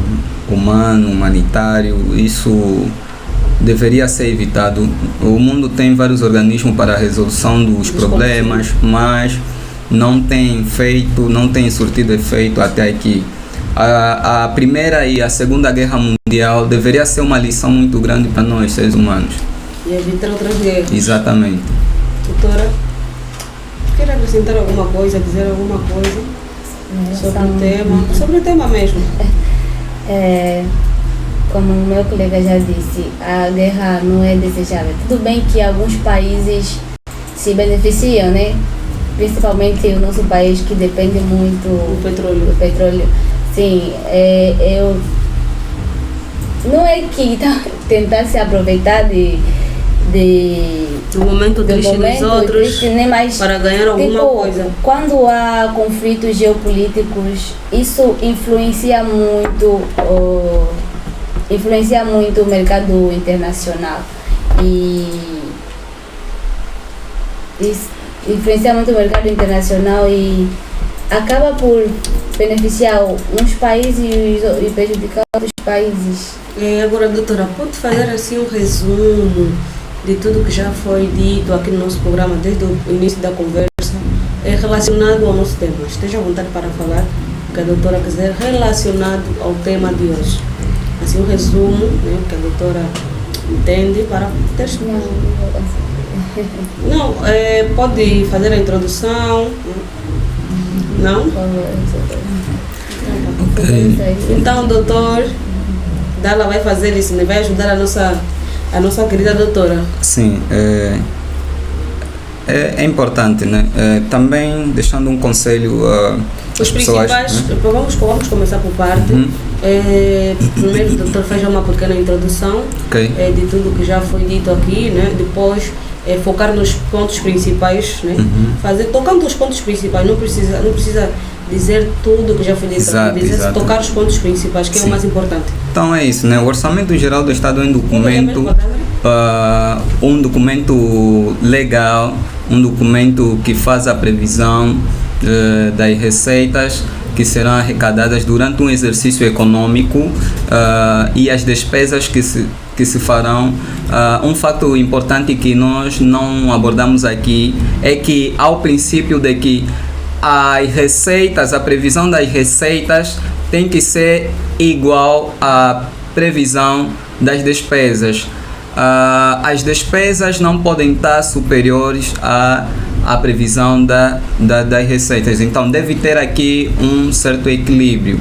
humano, humanitário. Isso deveria ser evitado. O mundo tem vários organismos para a resolução dos problemas, mas não tem surtido efeito até aqui. A Primeira e a Segunda Guerra Mundial deveria ser uma lição muito grande para nós, seres humanos. E evitar outras guerras. Exatamente. Doutora, quer acrescentar alguma coisa, dizer alguma coisa sobre o tema mesmo? Como o meu colega já disse, a guerra não é desejável. Tudo bem que alguns países se beneficiam, né? Principalmente o nosso país, que depende muito do petróleo. Sim, não é que tentar se aproveitar do momento triste dos outros, né? Mas, para ganhar alguma coisa. Quando há conflitos geopolíticos, isso influencia muito o mercado internacional e acaba por beneficiar uns países e prejudicar outros países. Agora, doutora, pode fazer assim um resumo de tudo que já foi dito aqui no nosso programa desde o início da conversa relacionado ao nosso tema? Esteja à vontade para falar o que a doutora quiser relacionado ao tema de hoje. Assim, um resumo, né, que a doutora entende para ter... Não, pode fazer a introdução. Não? Então, doutor Dala vai fazer isso, né? Vai ajudar a nossa querida doutora. Sim, é importante, né? Também deixando um conselho às pessoas. Né? Vamos começar por parte. Primeiro o doutor fez uma pequena introdução de tudo que já foi dito aqui, né? Depois focar nos pontos principais, né? Tocando os pontos principais, não precisa dizer tudo que já foi dito aqui, tocar os pontos principais, que é o mais importante. Então é isso, né? O Orçamento Geral do Estado é um documento legal, um documento que faz a previsão das receitas que serão arrecadadas durante um exercício econômico e as despesas que se farão. Um fato importante que nós não abordamos aqui é que ao princípio de que a previsão das receitas tem que ser igual à previsão das despesas. As despesas não podem estar superiores à previsão das receitas. Então deve ter aqui um certo equilíbrio.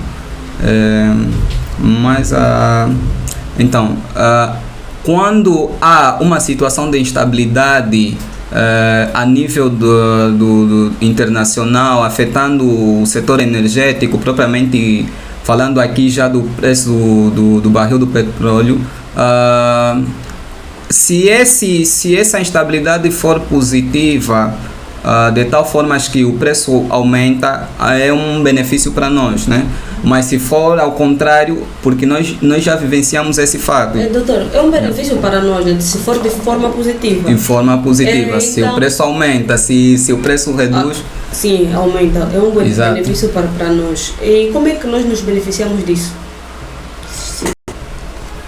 Quando há uma situação de instabilidade a nível do internacional, afetando o setor energético, propriamente falando aqui já do preço do barril do petróleo, se essa instabilidade for positiva, de tal forma que o preço aumenta, é um benefício para nós, né? Mas se for ao contrário, porque nós já vivenciamos esse fato. Doutor, é um benefício para nós, né? Se for de forma positiva. De forma positiva. Se o preço aumenta, se o preço reduz... sim, aumenta. É um benefício para nós. E como é que nós nos beneficiamos disso?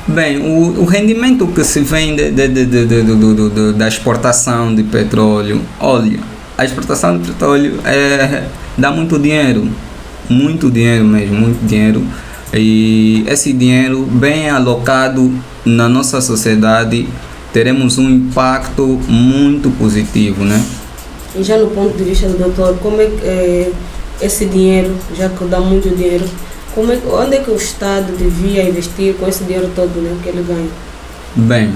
Bem, o rendimento que se vem da exportação de petróleo, olha, a exportação de petróleo dá muito dinheiro. muito dinheiro mesmo, muito dinheiro. E esse dinheiro bem alocado na nossa sociedade, teremos um impacto muito positivo, né? E já no ponto de vista do doutor, como é que esse dinheiro, já que dá muito dinheiro, onde é que o Estado devia investir com esse dinheiro todo, né, que ele ganha? Bem,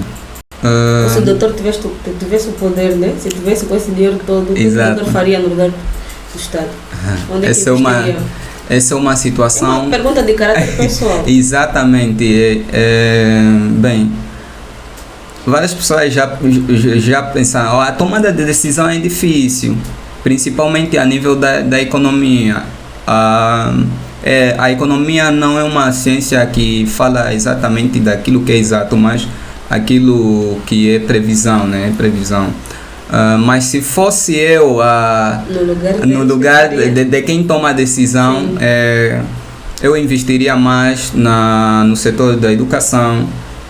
se o doutor tivesse o poder, né, se tivesse com esse dinheiro todo, o que o doutor faria no lugar do Estado? Onde é que investiria? Essa é uma situação... É uma pergunta de caráter pessoal. Exatamente. Bem, várias pessoas já pensaram, a tomada de decisão é difícil, principalmente a nível da economia. A economia não é uma ciência que fala exatamente daquilo que é exato, mas aquilo que é previsão, né? Previsão. Mas se fosse eu no lugar de quem toma a decisão, eu investiria mais no setor da educação,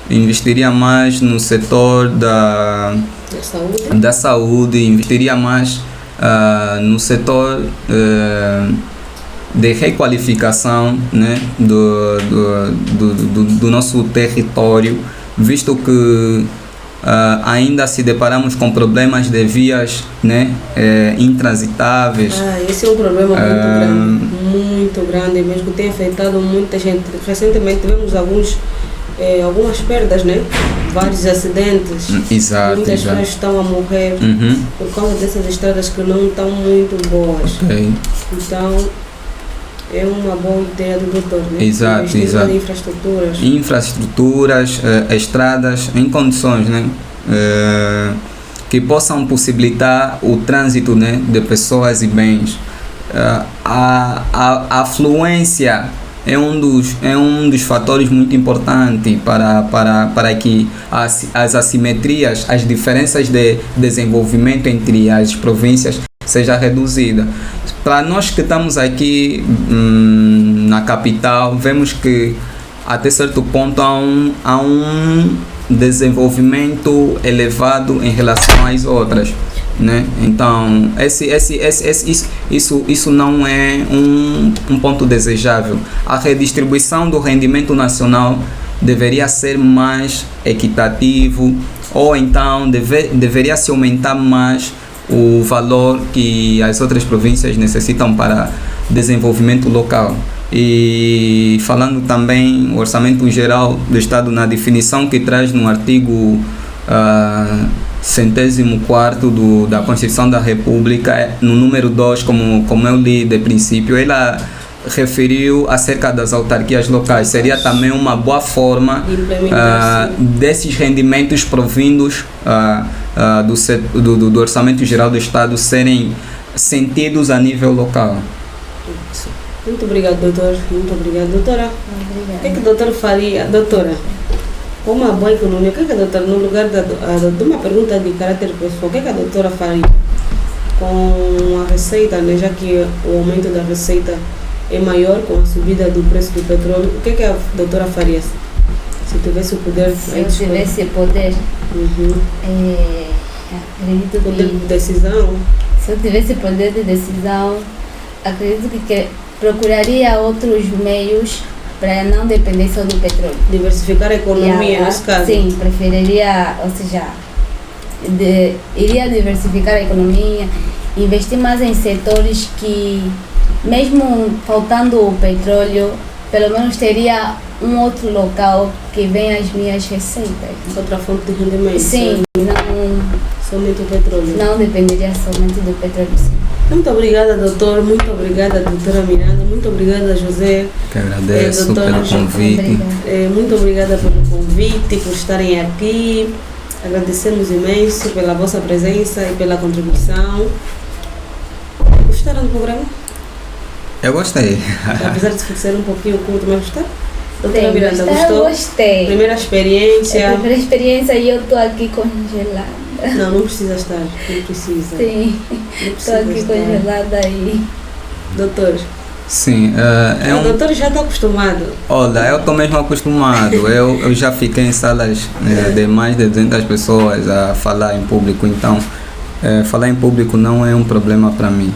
investiria mais no setor da saúde, investiria mais no setor de requalificação, né, do nosso território, visto que ainda se deparamos com problemas de vias, né, intransitáveis. Esse é um problema muito grande mesmo, que tem afetado muita gente. Recentemente tivemos algumas perdas, né? Vários acidentes. Exato. Muitas pessoas estão a morrer por causa dessas estradas que não estão muito boas. Okay. Então, é uma boa ideia do doutor, né? Exato. Em infraestruturas, estradas em condições, né? Que possam possibilitar o trânsito, né, de pessoas e bens. A afluência é um dos fatores muito importantes para que as assimetrias, as diferenças de desenvolvimento entre as províncias seja reduzida. Para nós que estamos aqui na capital, vemos que até certo ponto há um desenvolvimento elevado em relação às outras, né? Então isso não é um ponto desejável. A redistribuição do rendimento nacional deveria ser mais equitativo, ou então deveria se aumentar mais o valor que as outras províncias necessitam para desenvolvimento local. E falando também o orçamento geral do Estado, na definição que traz no artigo 104º da Constituição da República, no número 2, como eu li de princípio, ela referiu acerca das autarquias locais. Seria também uma boa forma desses rendimentos provindos do Orçamento Geral do Estado serem sentidos a nível local. Muito obrigado, doutor. Muito obrigado, doutora. Obrigada. O que é que o doutor faria, doutora? Com uma boa economia, o que é que a doutora, no lugar de uma pergunta de caráter pessoal, o que é que a doutora faria com a receita, né? Já que o aumento da receita é maior com a subida do preço do petróleo, o que é que a doutora faria se tivesse o poder? Se eu tivesse poder, acredito poder que... de decisão. Se eu tivesse poder de decisão, acredito que procuraria outros meios para não depender só do petróleo. Diversificar a economia, nesse caso. Sim, preferiria, ou seja, iria diversificar a economia, investir mais em setores que, mesmo faltando o petróleo, pelo menos teria um outro local que vem as minhas receitas. Outra fonte de rendimento. Sim, não somente o petróleo. Não dependeria somente do petróleo, sim. Muito obrigada, doutor. Muito obrigada, doutora Miranda. Muito obrigada, José. Que agradeço pelo convite. Muito obrigada pelo convite, por estarem aqui. Agradecemos imenso pela vossa presença e pela contribuição. Gostaram do programa? Eu gostei. Apesar de ser um pouquinho curto, mas gostaram? Doutora Miranda, gostou? Gostou? Gostei. Primeira experiência. É a primeira experiência e eu estou aqui congelada. Não precisa estar. Não precisa. Sim, estou aqui congelada aí. Doutor? Sim. O doutor já está acostumado. Olha, eu estou mesmo acostumado. Eu já fiquei em salas de mais de 200 pessoas a falar em público, então falar em público não é um problema para mim.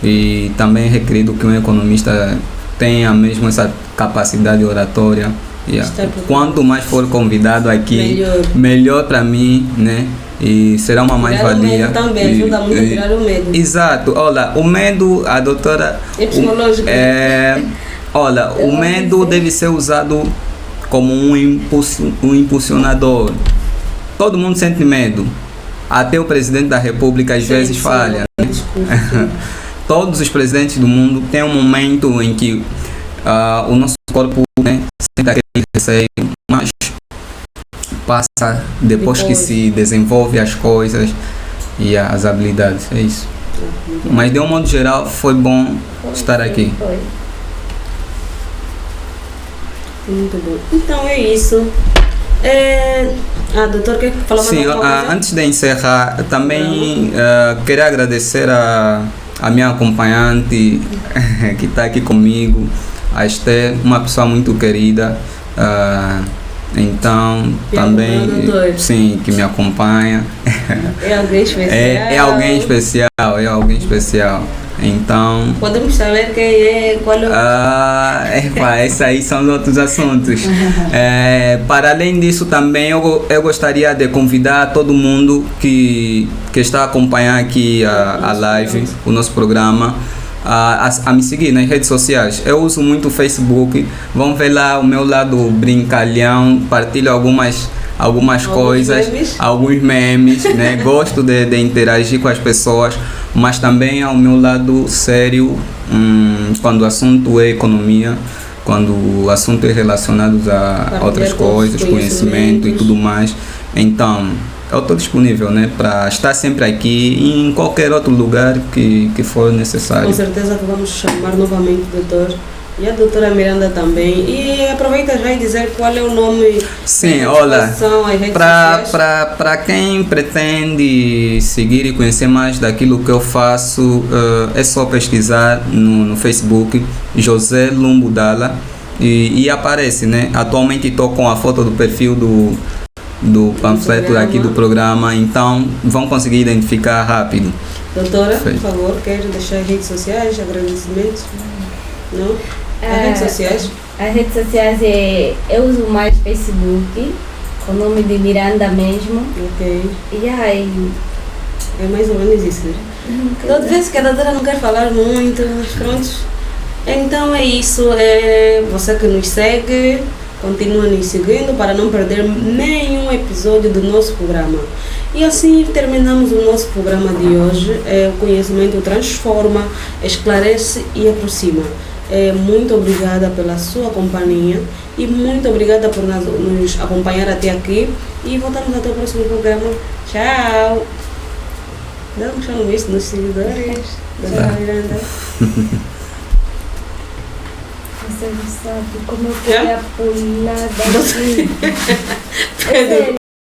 e também é requerido que um economista tenha mesmo essa capacidade oratória. Está preparado. Quanto mais for convidado aqui, melhor para mim, né? E será uma mais-valia. Tirar o medo também, ajuda muito a tirar o medo. Exato. Olha, o medo, a doutora... É psicológico. Olha, o medo deve ser usado como um impulsionador. Todo mundo sente medo. Até o presidente da República às vezes falha. Todos os presidentes do mundo têm um momento em que o nosso corpo, né, sente aquele receio, mas passa depois que se desenvolve as coisas e as habilidades. É isso. Mas de um modo geral foi bom estar aqui. Foi. Muito bom. Então é isso. Doutor, quer falar mais Sim, alguma coisa? antes de encerrar, também queria agradecer a minha acompanhante que está aqui comigo, a Esther, uma pessoa muito querida. Então, também, sim, que me acompanha. É alguém especial. É alguém especial, é alguém especial. Então... Podemos saber quem é, qual é esses aí são outros assuntos. Para além disso, também eu gostaria de convidar todo mundo que está a acompanhar aqui a live, o nosso programa, a me seguir nas redes sociais. Eu uso muito o Facebook. Vão ver lá o meu lado brincalhão, partilho algumas coisas, alguns memes, né? Gosto de interagir com as pessoas, mas também ao meu lado sério, quando o assunto é economia, quando o assunto é relacionado a outras coisas, conhecimento e tudo mais. Então, eu estou disponível, né, para estar sempre aqui e em qualquer outro lugar que for necessário. Com certeza que vamos chamar novamente o doutor e a doutora Miranda também. E aproveita já e dizer qual é o nome. Sim, olha, para quem pretende seguir e conhecer mais daquilo que eu faço, é só pesquisar no Facebook José Lumbudala e aparece, né? Atualmente estou com a foto do perfil do panfleto aqui do programa, então vão conseguir identificar rápido. Doutora, por favor, quer deixar redes sociais, agradecimentos? Não? As redes sociais? As redes sociais eu uso mais Facebook, com o nome de Miranda mesmo. Ok. E aí... É mais ou menos isso, né? Todas vezes que a doutora não quer falar muito, mas pronto. Então é isso, você que nos segue, continua nos seguindo para não perder nenhum episódio do nosso programa. E assim terminamos o nosso programa de hoje. O conhecimento transforma, esclarece e aproxima. Muito obrigada pela sua companhia e muito obrigada por nos acompanhar até aqui. E voltamos até o próximo programa. Tchau! Dá um tchau no nos seguidores. Miranda. Você não sabe como eu queria pular daqui.